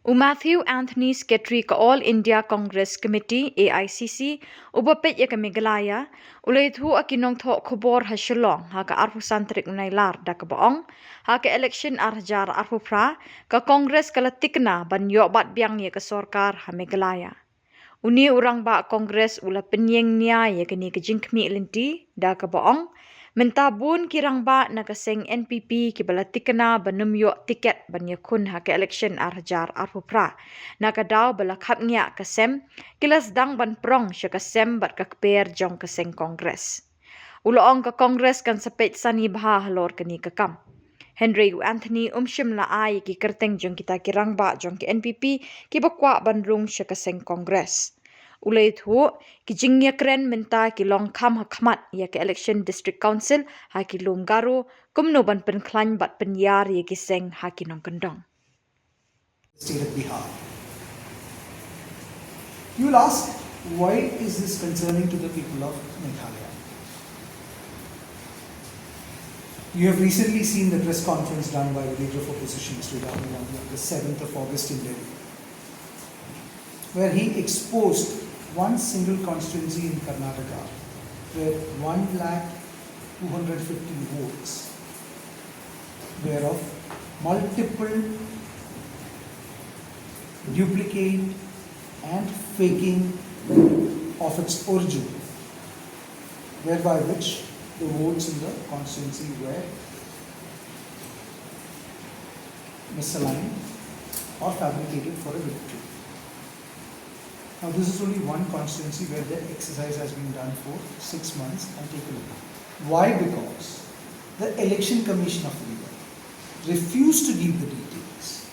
Mathew Anthony Secretary ka All India Congress Committee AICC ubapet ya ka Meghalaya ulaythu akinong tho Khubor ha Shillong ha ka arfu santrik unailar da ka baong ha ka election arjar arfu pra ka Congress kalatikna ban yo bat biang ya ka sorkar ha Meghalaya. Uni urang ba Congress ula penyeng nia ya ka ni ka jingkmi linti da ka baong mentabun kirang ba nakaseng NPP ki balatikna banum yo tiket banya kun ha ke election arjar arpupra nakadaw bala khapnya kasem kila Sdang ban Prong sya kasem bat ka Kper jong kaseng Congress. Uloong ka Congress kan sepet sani bha halor kani kakam. Henry Anthony Shimla ai ki kerteng jong kita ki Rangbah jong ki NPP ki bakwa bandrung sya kaseng Congress. Ulay thu ki jingya kren minta ki long kham ha khmat ya ki election district council ha ki lum garu kumno ban pen khlan bat pen yar ya ki seng ha ki nong kendong. State of Bihar. You will ask, why is this concerning to the people of Meghalaya? You have recently seen the press conference done by the leader of opposition, Mr. Rahul Gandhi, on the 7th of August in Delhi, where he exposed one single constituency in Karnataka where 1,250 votes, whereof multiple duplicate and faking of its origin, whereby which the votes in the constituency were misaligned or fabricated for a victory. Now this is only one constituency where the exercise has been done for 6 months and taken over. Why? Because the Election Commission of India refused to give the details.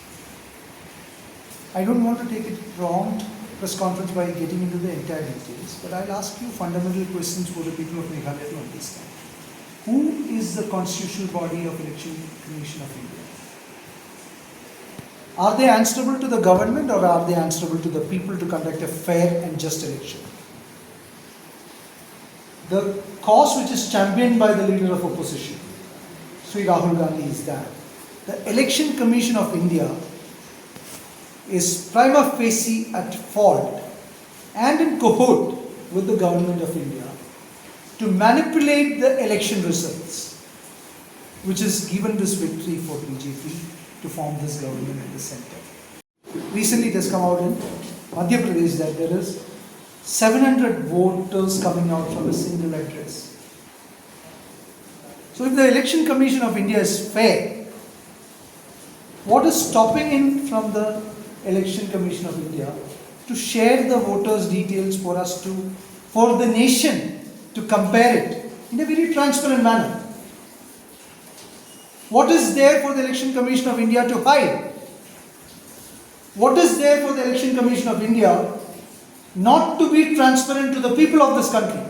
I don't want to take it wrong press conference by getting into the entire details, but I'll ask you fundamental questions for the people of Meghalaya to understand. Who is the constitutional body of Election Commission of India? Are they answerable to the government or are they answerable to the people to conduct a fair and just election? The cause which is championed by the leader of opposition, Sri Rahul Gandhi, is that the Election Commission of India is prima facie at fault and in cohort with the government of India to manipulate the election results, which has given this victory for BJP to form this government in the center. Recently it has come out in Madhya Pradesh that there is 700 voters coming out from a single address. So if the Election Commission of India is fair, what is stopping him from the Election Commission of India to share the voters' details for us to, for the nation to compare it in a very transparent manner? What is there for the Election Commission of India to hide? What is there for the Election Commission of India not to be transparent to the people of this country?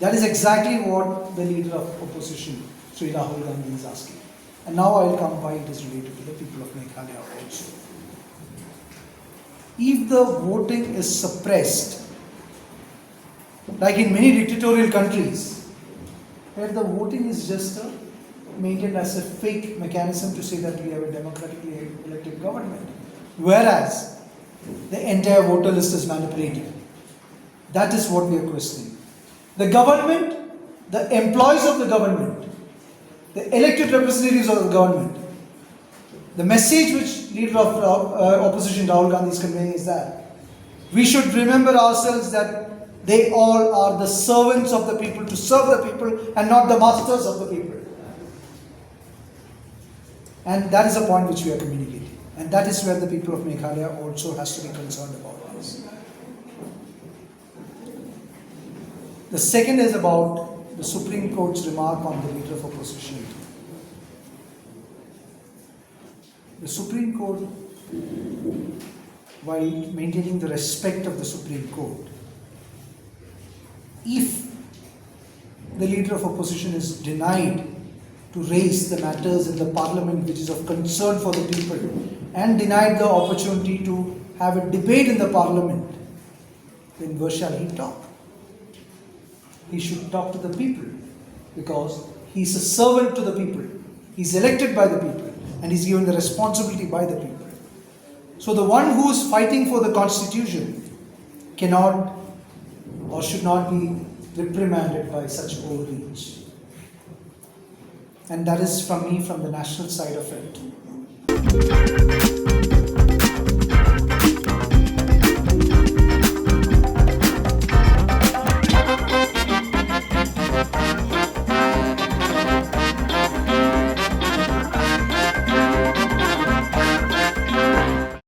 That is exactly what the leader of opposition, Sri Rahul Gandhi, is asking. And now I will come why it is related to the people of Meghalaya also. If the voting is suppressed, like in many dictatorial countries, where the voting is just maintained as a fake mechanism to say that we have a democratically elected government, whereas the entire voter list is manipulated. That is what we are questioning. The government, the employees of the government, the elected representatives of the government, the message which leader of opposition Rahul Gandhi is conveying is that we should remember ourselves that they all are the servants of the people to serve the people and not the masters of the people. And that is a point which we are communicating. And that is where the people of Meghalaya also has to be concerned about this. The second is about the Supreme Court's remark on the leader of opposition. The Supreme Court, while maintaining the respect of the Supreme Court, if the leader of opposition is denied to raise the matters in the parliament which is of concern for the people and denied the opportunity to have a debate in the parliament, then where shall he talk? He should talk to the people because he is a servant to the people. He is elected by the people and he is given the responsibility by the people. So the one who is fighting for the constitution cannot or should not be reprimanded by such overreach. And that is from me, from the national side of it.